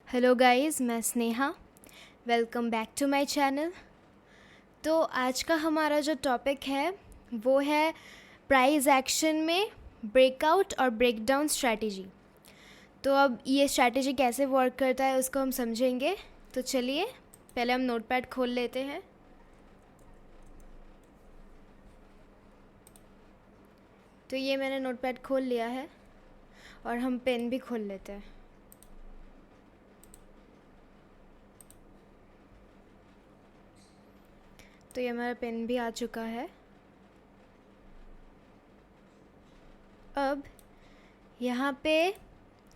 Hello guys, मैं Sneha. Welcome back to my channel. तो आज का हमारा जो टॉपिक है वो है प्राइस एक्शन में ब्रेकआउट और ब्रेकडाउन स्ट्रैटेजी। तो अब ये स्ट्रैटेजी कैसे वर्क करता है उसको हम समझेंगे। तो चलिए पहले हम नोटपैड खोल लेते हैं। तो ये मैंने नोटपैड खोल लिया है और हम पेन भी खोल लेते हैं। तो ये हमारा पेन भी आ चुका है। अब यहाँ पे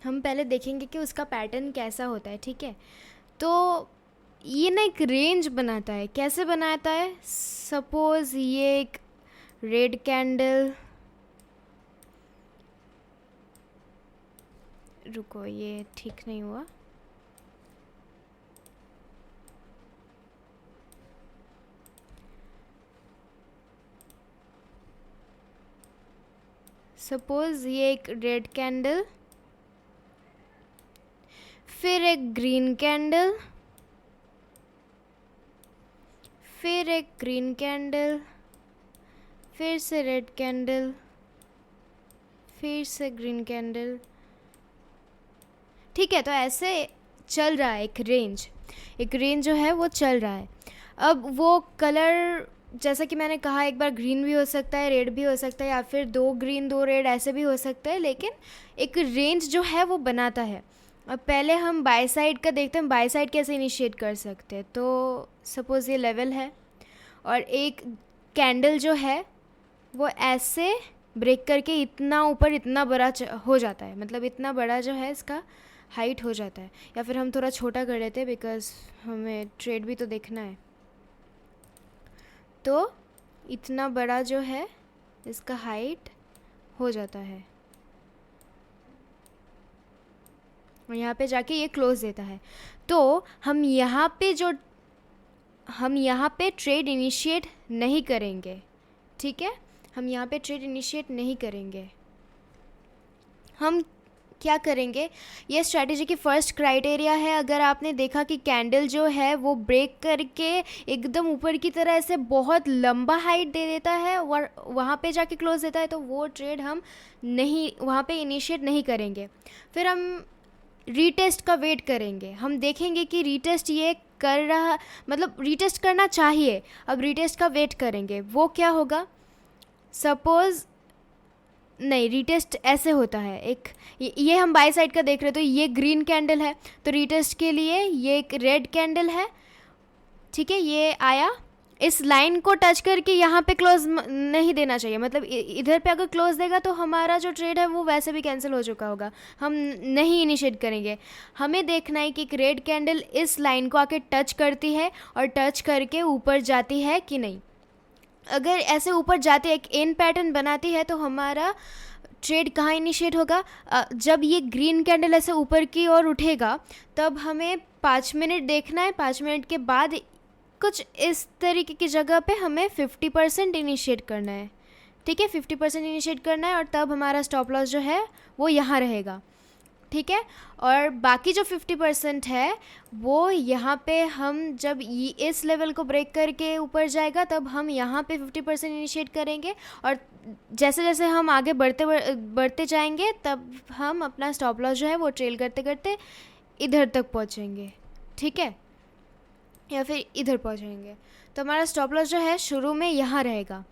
हम पहले देखेंगे कि उसका पैटर्न कैसा होता है, ठीक है। तो ये ना एक रेंज बनाता है। कैसे बनाता है? सपोज़ ये एक रेड कैंडल, रुको ये ठीक नहीं हुआ। सपोज़ ये एक रेड कैंडल, फिर एक ग्रीन कैंडल, फिर एक ग्रीन कैंडल, फिर से रेड कैंडल, फिर से ग्रीन कैंडल। ठीक है, तो ऐसे चल रहा है एक रेंज जो है वो चल रहा है। अब वो कलर जैसा कि मैंने कहा, एक बार ग्रीन भी हो सकता है, रेड भी हो सकता है, या फिर 2 ग्रीन 2 रेड ऐसे भी हो सकता है, लेकिन एक रेंज जो है वो बनाता है। अब पहले हम बाय साइड का देखते हैं, बाय साइड कैसे इनिशिएट कर सकते हैं। तो सपोज़ ये लेवल है और एक कैंडल जो है वो ऐसे ब्रेक करके इतना ऊपर इतना बड़ा हो जाता है, मतलब इतना बड़ा जो है इसका हाइट हो जाता है। या फिर हम थोड़ा छोटा कर लेते हैं बिकॉज हमें ट्रेड भी तो देखना है। तो इतना बड़ा जो है इसका हाइट हो जाता है और यहाँ पे जाके ये क्लोज देता है। तो हम यहाँ पे ट्रेड इनिशिएट नहीं करेंगे, ठीक है। हम यहाँ पे ट्रेड इनिशिएट नहीं करेंगे। हम क्या करेंगे, ये स्ट्रैटेजी की फर्स्ट क्राइटेरिया है। अगर आपने देखा कि कैंडल जो है वो ब्रेक करके एकदम ऊपर की तरह ऐसे बहुत लंबा हाइट दे देता है और वहाँ पे जाके क्लोज देता है, तो वो ट्रेड हम नहीं, वहाँ पे इनिशिएट नहीं करेंगे। फिर हम रीटेस्ट का वेट करेंगे। हम देखेंगे कि रीटेस्ट ये कर रहा, मतलब रीटेस्ट करना चाहिए। अब रीटेस्ट का वेट करेंगे। वो क्या होगा, सपोज़ नहीं, रीटेस्ट ऐसे होता है। एक ये हम बाय साइड का देख रहे हैं, तो ये ग्रीन कैंडल है, तो रीटेस्ट के लिए ये एक रेड कैंडल है, ठीक है। ये आया, इस लाइन को टच करके यहाँ पे क्लोज नहीं देना चाहिए, मतलब इधर पे अगर क्लोज देगा तो हमारा जो ट्रेड है वो वैसे भी कैंसिल हो चुका होगा, हम नहीं इनिशिएट करेंगे। हमें देखना है कि एक रेड कैंडल इस लाइन को आके टच करती है और टच करके ऊपर जाती है कि नहीं। अगर ऐसे ऊपर जाते एक एन पैटर्न बनाती है तो हमारा ट्रेड कहाँ इनिशिएट होगा, जब ये ग्रीन कैंडल ऐसे ऊपर की ओर उठेगा तब हमें 5 मिनट देखना है। 5 मिनट के बाद कुछ इस तरीके की जगह पे हमें 50% इनिशिएट करना है, ठीक है। 50% इनिशिएट करना है और तब हमारा स्टॉप लॉस जो है वो यहाँ रहेगा, ठीक है। और बाकी जो 50% है वो यहाँ पे हम जब इस लेवल को ब्रेक करके ऊपर जाएगा तब हम यहाँ पे 50% इनिशिएट करेंगे, और जैसे जैसे हम आगे बढ़ते जाएंगे तब हम अपना स्टॉप लॉस जो है वो ट्रेल करते करते इधर तक पहुँचेंगे, ठीक है, या फिर इधर पहुँचेंगे। तो हमारा स्टॉप लॉस जो है शुरू में यहाँ रहेगा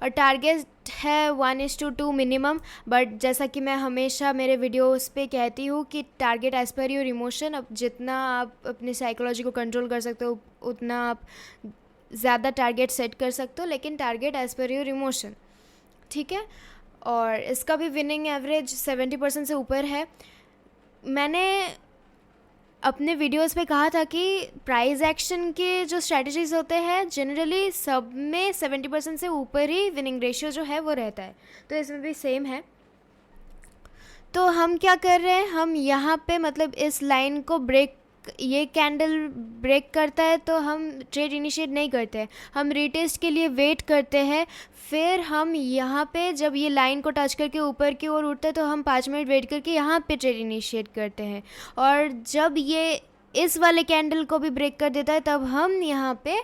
और टारगेट है 1:2 मिनिमम। बट जैसा कि मैं हमेशा मेरे वीडियोस पे कहती हूँ कि target as per your emotion. अब जितना आप अपने साइकोलॉजी को कंट्रोल कर सकते हो उतना आप ज़्यादा टारगेट सेट कर सकते हो, लेकिन target as per your emotion, ठीक है। और इसका भी विनिंग एवरेज 70% से ऊपर है। मैंने अपने वीडियोस पे कहा था कि प्राइस एक्शन के जो स्ट्रैटेजीज होते हैं जनरली सब में 70% से ऊपर ही विनिंग रेशियो जो है वो रहता है, तो इसमें भी सेम है। तो हम क्या कर रहे हैं, हम यहाँ पे मतलब इस लाइन को ब्रेक ये कैंडल ब्रेक करता है तो हम ट्रेड इनिशिएट नहीं करते हैं, हम रीटेस्ट के लिए वेट करते हैं। फिर हम यहाँ पे जब ये लाइन को टच करके ऊपर की ओर उठता है तो हम 5 मिनट वेट करके यहाँ पे ट्रेड इनिशिएट करते हैं। और जब ये इस वाले कैंडल को भी ब्रेक कर देता है तब हम यहाँ पे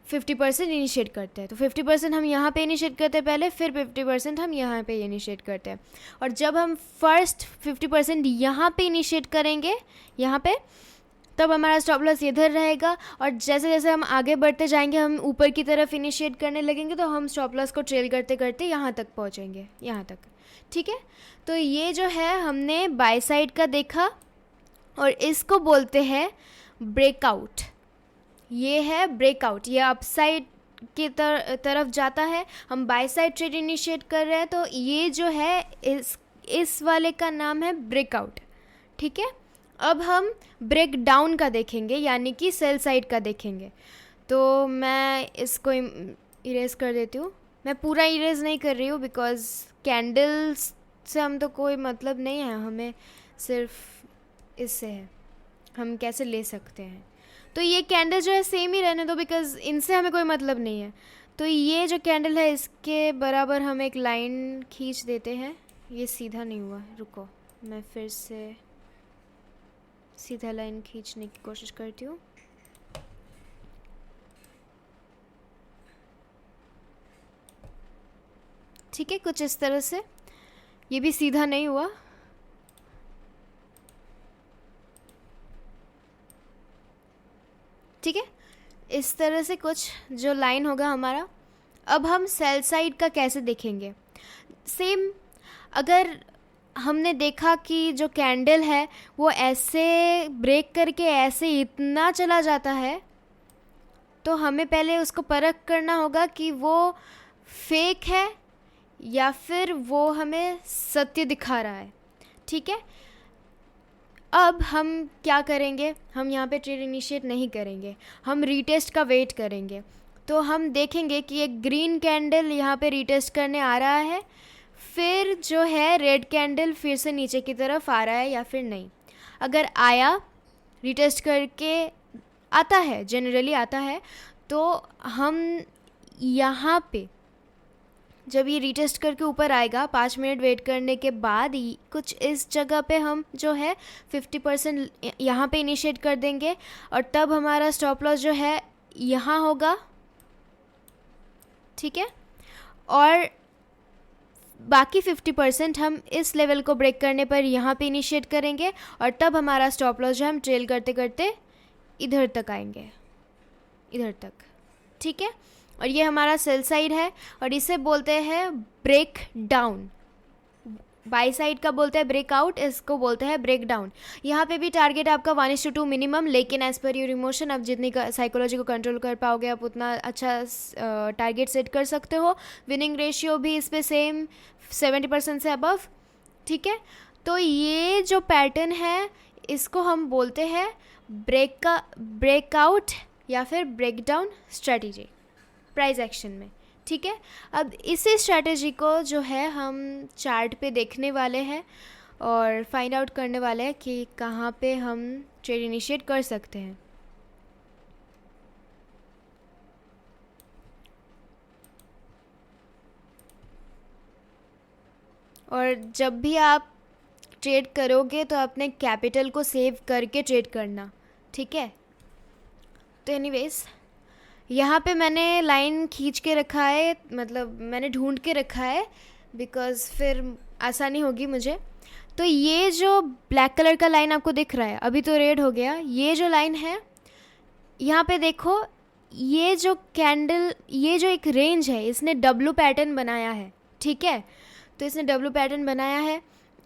50% इनिशिएट करते हैं। तो 50% हम यहाँ पे इनिशिएट करते हैं पहले, फिर 50% हम यहाँ पे इनिशिएट करते हैं। और जब हम फर्स्ट 50% यहाँ पे इनिशिएट करेंगे यहाँ पे, तब हमारा स्टॉप लॉस इधर रहेगा। और जैसे जैसे हम आगे बढ़ते जाएंगे, हम ऊपर की तरफ इनिशिएट करने लगेंगे तो हम स्टॉप लॉस को ट्रेल करते करते यहाँ तक पहुँचेंगे, यहाँ तक। ठीक है, तो ये जो है हमने बाय साइड का देखा और इसको बोलते हैं ब्रेकआउट। ये है ब्रेकआउट, ये अपसाइड की तरफ जाता है, हम बाय साइड ट्रेड इनिशिएट कर रहे हैं, तो ये जो है इस वाले का नाम है ब्रेकआउट। ठीक है, अब हम ब्रेक डाउन का देखेंगे, यानी कि सेल साइड का देखेंगे। तो मैं इसको इरेज कर देती हूँ। मैं पूरा इरेज नहीं कर रही हूँ बिकॉज कैंडल्स से हम तो कोई मतलब नहीं है, हमें सिर्फ इससे है, हम कैसे ले सकते हैं। तो ये कैंडल जो है सेम ही रहने दो बिकॉज इनसे हमें कोई मतलब नहीं है। तो ये जो कैंडल है इसके बराबर हम एक लाइन खींच देते हैं। ये सीधा नहीं हुआ, रुको मैं फिर से सीधा लाइन खींचने की कोशिश करती हूँ। ठीक है, कुछ इस तरह से। ये भी सीधा नहीं हुआ। ठीक है, इस तरह से कुछ जो लाइन होगा हमारा। अब हम सेल साइड का कैसे देखेंगे। सेम, अगर हमने देखा कि जो कैंडल है वो ऐसे ब्रेक करके ऐसे इतना चला जाता है, तो हमें पहले उसको परख करना होगा कि वो फेक है या फिर वो हमें सत्य दिखा रहा है। ठीक है, अब हम क्या करेंगे, हम यहाँ पे ट्रेड इनिशिएट नहीं करेंगे, हम रीटेस्ट का वेट करेंगे। तो हम देखेंगे कि एक ग्रीन कैंडल यहाँ पे रीटेस्ट करने आ रहा है, फिर जो है रेड कैंडल फिर से नीचे की तरफ आ रहा है या फिर नहीं। अगर आया, रीटेस्ट करके आता है, जनरली आता है, तो हम यहाँ पे जब ये रीटेस्ट करके ऊपर आएगा 5 मिनट वेट करने के बाद कुछ इस जगह पे हम जो है 50% यहाँ पे इनिशिएट कर देंगे और तब हमारा स्टॉप लॉस जो है यहाँ होगा। ठीक है, और बाकी 50% हम इस लेवल को ब्रेक करने पर यहाँ पे इनिशिएट करेंगे और तब हमारा स्टॉप लॉस जो हम ट्रेल करते करते इधर तक आएंगे, इधर तक। ठीक है, और ये हमारा सेल साइड है और इसे बोलते हैं ब्रेक डाउन। बाई साइड का बोलते हैं ब्रेकआउट, इसको बोलते हैं ब्रेक डाउन। यहाँ पे भी टारगेट आपका 1:2 मिनिमम, लेकिन एज पर योर इमोशन आप जितनी साइकोलॉजी को कंट्रोल कर पाओगे आप उतना अच्छा टारगेट सेट कर सकते हो। विनिंग रेशियो भी इस पर सेम 70% से अबव। ठीक है, तो ये जो पैटर्न है इसको हम बोलते हैं ब्रेकआउट या फिर break down strategy price action में। ठीक है, अब इसी स्ट्रैटेजी को जो है हम चार्ट पे देखने वाले हैं और फाइंड आउट करने वाले हैं कि कहाँ पे हम ट्रेड इनिशिएट कर सकते हैं। और जब भी आप ट्रेड करोगे तो अपने कैपिटल को सेव करके ट्रेड करना। ठीक है, तो एनीवेज यहाँ पे मैंने लाइन खींच के रखा है, मतलब मैंने ढूंढ के रखा है बिकॉज़ फिर आसानी होगी मुझे। तो ये जो ब्लैक कलर का लाइन आपको दिख रहा है, अभी तो रेड हो गया, ये जो लाइन है यहाँ पे देखो, ये जो कैंडल, ये जो एक रेंज है इसने डब्लू पैटर्न बनाया है। ठीक है, तो इसने डब्लू पैटर्न बनाया है।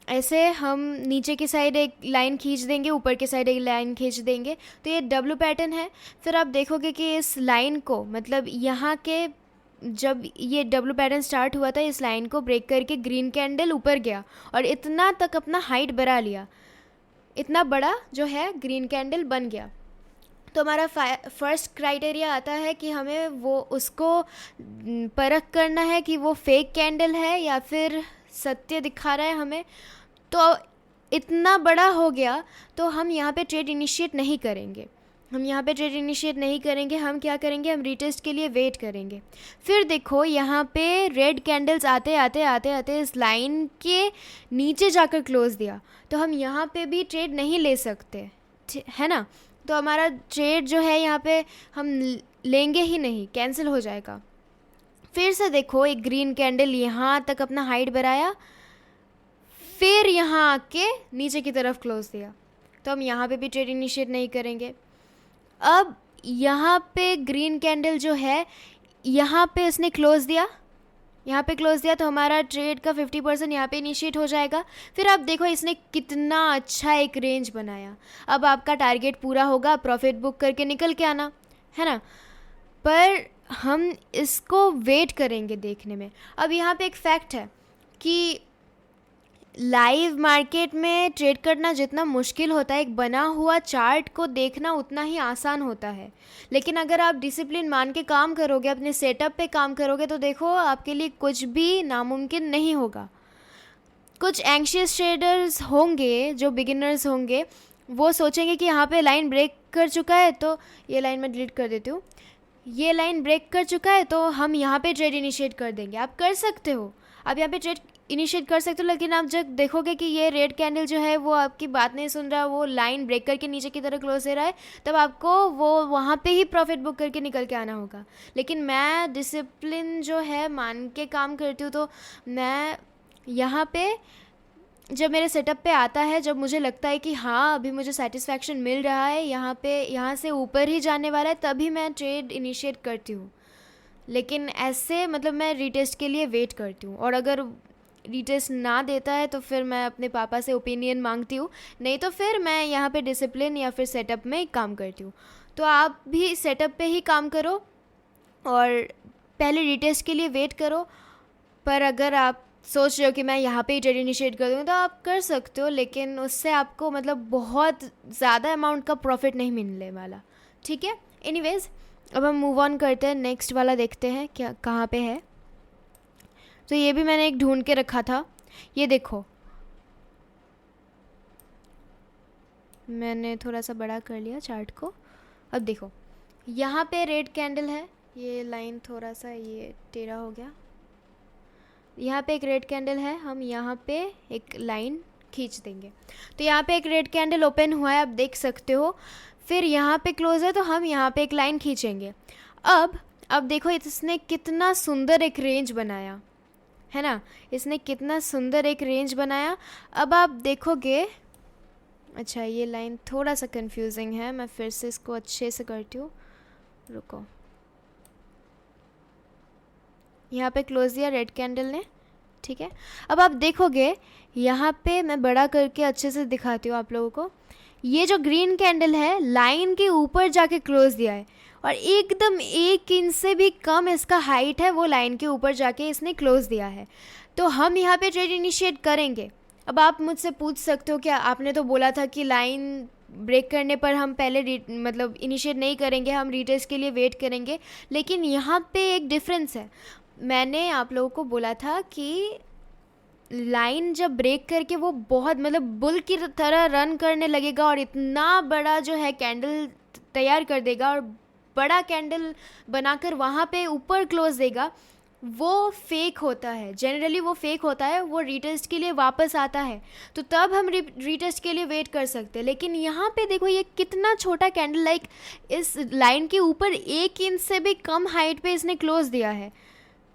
ऐसे हम नीचे की साइड एक लाइन खींच देंगे, ऊपर की साइड एक लाइन खींच देंगे, तो ये डब्लू पैटर्न है। फिर आप देखोगे कि इस लाइन को, मतलब यहाँ के जब ये डब्लू पैटर्न स्टार्ट हुआ था, इस लाइन को ब्रेक करके ग्रीन कैंडल ऊपर गया और इतना तक अपना हाइट बढ़ा लिया, इतना बड़ा जो है ग्रीन कैंडल बन गया। तो हमारा फर्स्ट क्राइटेरिया आता है कि हमें वो उसको परख करना है कि वो फेक कैंडल है या फिर सत्य दिखा रहा है हमें। तो इतना बड़ा हो गया तो हम यहाँ पे ट्रेड इनिशिएट नहीं करेंगे। हम क्या करेंगे, हम रीटेस्ट के लिए वेट करेंगे। फिर देखो यहाँ पे रेड कैंडल्स आते आते आते आते इस लाइन के नीचे जाकर क्लोज दिया, तो हम यहाँ पे भी ट्रेड नहीं ले सकते, है ना। तो हमारा ट्रेड जो है यहाँ पे हम लेंगे ही नहीं, कैंसिल हो जाएगा। फिर से देखो एक ग्रीन कैंडल यहाँ तक अपना हाइट बढ़ाया, फिर यहाँ आके नीचे की तरफ क्लोज दिया, तो हम यहाँ पे भी ट्रेड इनिशिएट नहीं करेंगे। अब यहाँ पे ग्रीन कैंडल जो है यहाँ पे इसने क्लोज दिया, तो हमारा ट्रेड का 50% यहाँ पे इनिशिएट हो जाएगा। फिर आप देखो इसने कितना अच्छा एक रेंज बनाया। अब आपका टारगेट पूरा होगा, प्रॉफिट बुक करके निकल के आना, है ना। पर हम इसको वेट करेंगे देखने में। अब यहाँ पे एक फैक्ट है कि लाइव मार्केट में ट्रेड करना जितना मुश्किल होता है, एक बना हुआ चार्ट को देखना उतना ही आसान होता है। लेकिन अगर आप डिसिप्लिन मान के काम करोगे, अपने सेटअप पे काम करोगे, तो देखो आपके लिए कुछ भी नामुमकिन नहीं होगा। कुछ एंग्शियस ट्रेडर्स होंगे जो बिगिनर्स होंगे, वो सोचेंगे कि यहाँ पे लाइन ब्रेक कर चुका है, तो ये लाइन मैं डिलीट कर देती हूँ, ये लाइन ब्रेक कर चुका है तो हम यहाँ पे ट्रेड इनिशिएट कर देंगे। आप कर सकते हो, आप यहाँ पे ट्रेड इनिशिएट कर सकते हो, लेकिन आप जब देखोगे कि ये रेड कैंडल जो है वो आपकी बात नहीं सुन रहा, वो लाइन ब्रेक करके नीचे की तरह क्लोज दे रहा है, तब आपको वो वहाँ पे ही प्रॉफिट बुक करके निकल के आना होगा। लेकिन मैं डिसिप्लिन जो है मान के काम करती हूँ, तो मैं यहाँ पे जब मेरे सेटअप पे आता है, जब मुझे लगता है कि हाँ अभी मुझे सेटिस्फैक्शन मिल रहा है, यहाँ से ऊपर ही जाने वाला है, तभी मैं ट्रेड इनिशिएट करती हूँ। लेकिन ऐसे मतलब मैं रीटेस्ट के लिए वेट करती हूँ, और अगर रीटेस्ट ना देता है तो फिर मैं अपने पापा से ओपिनियन मांगती हूँ, नहीं तो फिर मैं यहाँ पे डिसिप्लिन या फिर सेटअप में काम करती हूँ। तो आप भी सेटअप पे ही काम करो और पहले रीटेस्ट के लिए वेट करो। पर अगर आप सोच रहे हो कि मैं यहाँ पे ही ट्रेड इनिशिएट कर दूँ, तो आप कर सकते हो, लेकिन उससे आपको मतलब बहुत ज़्यादा अमाउंट का प्रॉफिट नहीं मिलने वाला, ठीक है। एनीवेज, अब हम मूव ऑन करते हैं, नेक्स्ट वाला देखते हैं क्या कहाँ पे है। तो ये भी मैंने एक ढूंढ के रखा था, ये देखो मैंने थोड़ा सा बड़ा कर लिया चार्ट को। अब देखो यहाँ पे रेड कैंडल है, ये लाइन थोड़ा सा ये टेढ़ा हो गया, यहाँ पे एक रेड कैंडल है, हम यहाँ पे एक लाइन खींच देंगे। तो यहाँ पे एक रेड कैंडल ओपन हुआ है, आप देख सकते हो। फिर यहाँ पे क्लोज है, तो हम यहाँ पे एक लाइन खींचेंगे। अब देखो इसने कितना सुंदर एक रेंज बनाया, है ना, इसने कितना सुंदर एक रेंज बनाया। अब आप देखोगे, अच्छा ये लाइन थोड़ा सा कंफ्यूजिंग है, मैं फिर से इसको अच्छे से करती हूँ, रुको। यहाँ पे क्लोज दिया रेड कैंडल ने, ठीक है। अब आप देखोगे यहाँ पे मैं बड़ा करके अच्छे से दिखाती हूँ आप लोगों को, ये जो ग्रीन कैंडल है लाइन के ऊपर जाके क्लोज दिया है, और एकदम 1 इंच से भी कम इसका हाइट है, वो लाइन के ऊपर जाके इसने क्लोज दिया है। तो हम यहाँ पे ट्रेड इनिशिएट करेंगे। अब आप मुझसे पूछ सकते हो कि आपने तो बोला था कि लाइन ब्रेक करने पर हम पहले मतलब इनिशिएट नहीं करेंगे, हम रीटेस्ट के लिए वेट करेंगे। लेकिन यहाँ पे एक डिफरेंस है, मैंने आप लोगों को बोला था कि लाइन जब ब्रेक करके वो बहुत मतलब बुल की तरह रन करने लगेगा और इतना बड़ा जो है कैंडल तैयार कर देगा और बड़ा कैंडल बनाकर वहाँ पे ऊपर क्लोज देगा, वो फेक होता है। जनरली वो फेक होता है, वो रीटेस्ट के लिए वापस आता है, तो तब हम रीटेस्ट के लिए वेट कर सकते हैं। लेकिन यहाँ पे देखो ये कितना छोटा कैंडल, लाइक इस लाइन के ऊपर 1 इंच से भी कम हाइट पे इसने क्लोज दिया है।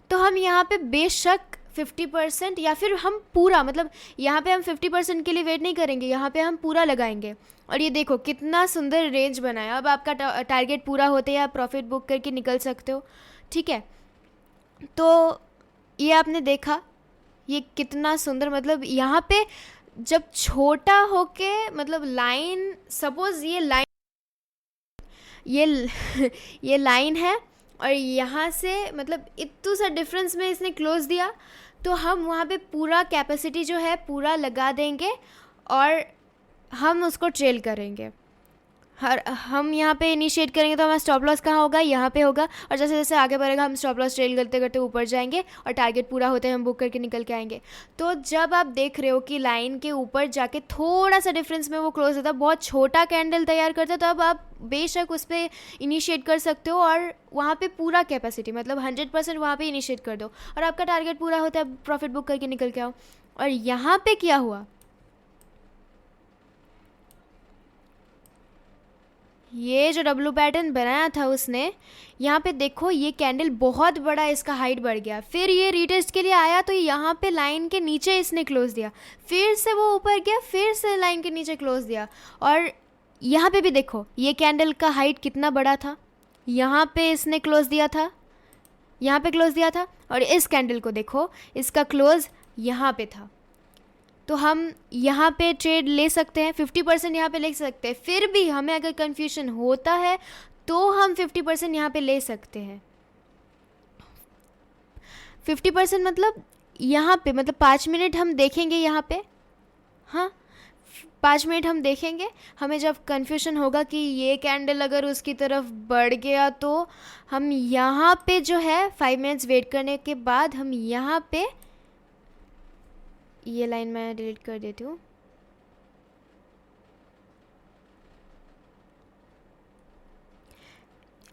तो हम यहाँ पे बेशक 50% या फिर हम पूरा मतलब यहाँ पे हम 50% के लिए वेट नहीं करेंगे, यहाँ पे हम पूरा लगाएंगे। और ये देखो कितना सुंदर रेंज बनाया। अब आपका टारगेट पूरा होते ही आप प्रॉफिट बुक करके निकल सकते हो, ठीक है। तो ये आपने देखा ये कितना सुंदर, मतलब यहाँ पे जब छोटा होके मतलब लाइन, सपोज ये लाइन है और यहाँ से मतलब इतना सा डिफरेंस में इसने क्लोज दिया, तो हम वहाँ पे पूरा कैपेसिटी जो है पूरा लगा देंगे और हम उसको ट्रेल करेंगे। हर हम यहाँ पे इनिशिएट करेंगे तो हमारा स्टॉप लॉस कहाँ होगा, यहाँ पे होगा, और जैसे जैसे आगे बढ़ेगा हम स्टॉप लॉस ट्रेल करते करते ऊपर जाएंगे और टारगेट पूरा होते हैं हम बुक करके निकल के आएंगे। तो जब आप देख रहे हो कि लाइन के ऊपर जाके थोड़ा सा डिफरेंस में वो क्लोज होता है, बहुत छोटा कैंडल तैयार करता है, तो अब आप बेशक उस पर इनिशिएट कर सकते हो और वहाँ पे पूरा कैपेसिटी मतलब 100% वहाँ पे इनिशिएट कर दो और आपका टारगेट पूरा होता है, प्रॉफिट बुक करके निकल के आओ। और यहाँ पे क्या हुआ, ये जो डब्लू पैटर्न बनाया था उसने, यहाँ पे देखो ये कैंडल बहुत बड़ा इसका हाइट बढ़ गया, फिर ये रीटेस्ट के लिए आया तो यहाँ पे लाइन के नीचे इसने क्लोज दिया, फिर से वो ऊपर गया, फिर से लाइन के नीचे क्लोज दिया। और यहाँ पे भी देखो ये कैंडल का हाइट कितना बड़ा था, यहाँ पे इसने क्लोज दिया था, यहाँ पे क्लोज दिया था, और इस कैंडल को देखो इसका क्लोज यहाँ पे था। तो हम यहाँ पे ट्रेड ले सकते हैं, 50% यहाँ पे ले सकते हैं, फिर भी हमें अगर कन्फ्यूजन होता है तो हम 50% यहाँ पे ले सकते हैं। 50% मतलब यहाँ पे मतलब 5 मिनट हम देखेंगे यहाँ पे, हाँ 5 मिनट हम देखेंगे, हमें जब कन्फ्यूजन होगा कि ये कैंडल अगर उसकी तरफ बढ़ गया तो हम यहाँ पे जो है 5 मिनट्स वेट करने के बाद हम यहाँ पे, ये लाइन मैं डिलीट कर देती हूँ,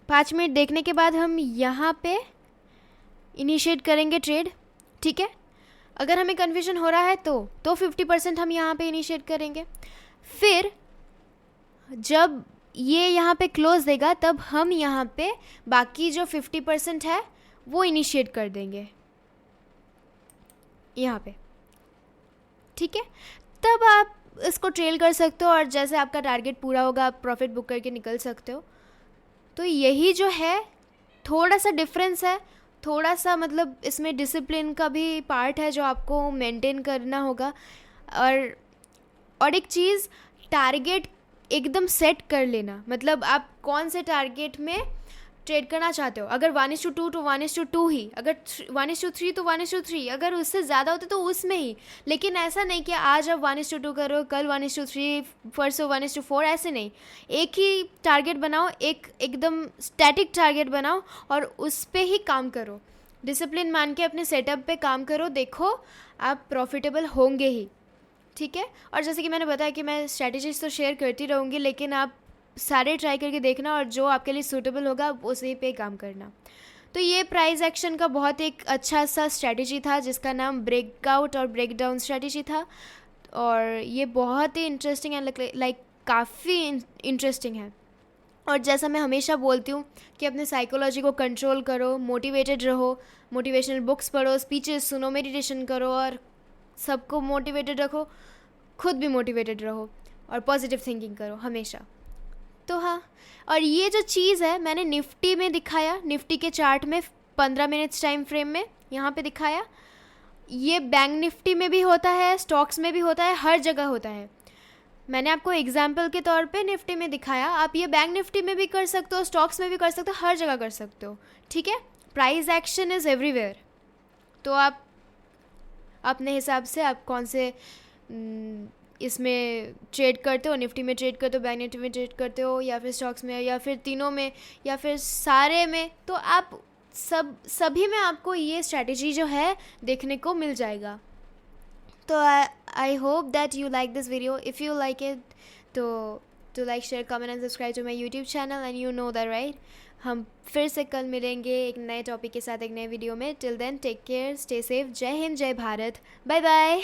पाँच मिनट देखने के बाद हम यहाँ पे इनिशिएट करेंगे ट्रेड, ठीक है। अगर हमें कन्फ्यूजन हो रहा है तो 50% हम यहाँ पे इनिशिएट करेंगे, फिर जब ये यहाँ पे क्लोज देगा तब हम यहाँ पे बाकी जो 50% है वो इनिशिएट कर देंगे यहाँ पे, ठीक है। तब आप इसको ट्रेल कर सकते हो और जैसे आपका टारगेट पूरा होगा आप प्रॉफिट बुक करके निकल सकते हो। तो यही जो है थोड़ा सा डिफरेंस है, थोड़ा सा मतलब इसमें डिसिप्लिन का भी पार्ट है जो आपको मेंटेन करना होगा। और एक चीज़, टारगेट एकदम सेट कर लेना, मतलब आप कौन से टारगेट में ट्रेड करना चाहते हो। अगर 1:2 तो 1:2 ही, अगर 1:3 तो 1:3, अगर उससे ज़्यादा होते तो उसमें ही। लेकिन ऐसा नहीं कि आज आप 1:2 करो, कल 1:3, परसों 1:4, ऐसे नहीं। एक ही टारगेट बनाओ, एकदम स्टैटिक टारगेट बनाओ और उस पर ही काम करो, डिसिप्लिन मान के अपने सेटअप पे काम करो, देखो आप प्रॉफिटेबल होंगे ही, ठीक है। और जैसे कि मैंने बताया कि मैं स्ट्रैटेजीज तो शेयर करती रहूँगी, लेकिन आप सारे ट्राई करके देखना और जो आपके लिए सूटेबल होगा उसी पे काम करना। तो ये प्राइस एक्शन का बहुत एक अच्छा सा स्ट्रैटेजी था जिसका नाम ब्रेकआउट और ब्रेकडाउन स्ट्रैटेजी था, और ये बहुत ही इंटरेस्टिंग है, लाइक काफ़ी इंटरेस्टिंग है। और जैसा मैं हमेशा बोलती हूँ कि अपने साइकोलॉजी को कंट्रोल करो, मोटिवेटेड रहो, मोटिवेशनल बुक्स पढ़ो, स्पीचेस सुनो, मेडिटेशन करो और सबको मोटिवेटेड रखो, खुद भी मोटिवेटेड रहो और पॉजिटिव थिंकिंग करो हमेशा। तो हाँ, और ये जो चीज़ है मैंने निफ्टी में दिखाया, निफ्टी के चार्ट में 15 मिनट्स टाइम फ्रेम में यहाँ पे दिखाया। ये बैंक निफ्टी में भी होता है, स्टॉक्स में भी होता है, हर जगह होता है। मैंने आपको एग्जाम्पल के तौर पे निफ्टी में दिखाया, आप ये बैंक निफ्टी में भी कर सकते हो, स्टॉक्स में भी कर सकते हो, हर जगह कर सकते हो, ठीक है। Price action is everywhere. तो आप अपने हिसाब से आप कौन से इसमें ट्रेड करते हो, निफ्टी में ट्रेड करते हो, बैंक निफ्टी में ट्रेड करते हो, या फिर स्टॉक्स में, या फिर तीनों में, या फिर सारे में, तो आप सभी में आपको ये स्ट्रैटेजी जो है देखने को मिल जाएगा। तो I hope that you like this video. If you like it तो like, share, comment and subscribe to my YouTube channel, and you know that right. हम फिर से कल मिलेंगे एक नए टॉपिक के साथ, एक नए वीडियो में। Till then take care, stay safe, जय हिंद, जय भारत, बाय बाय।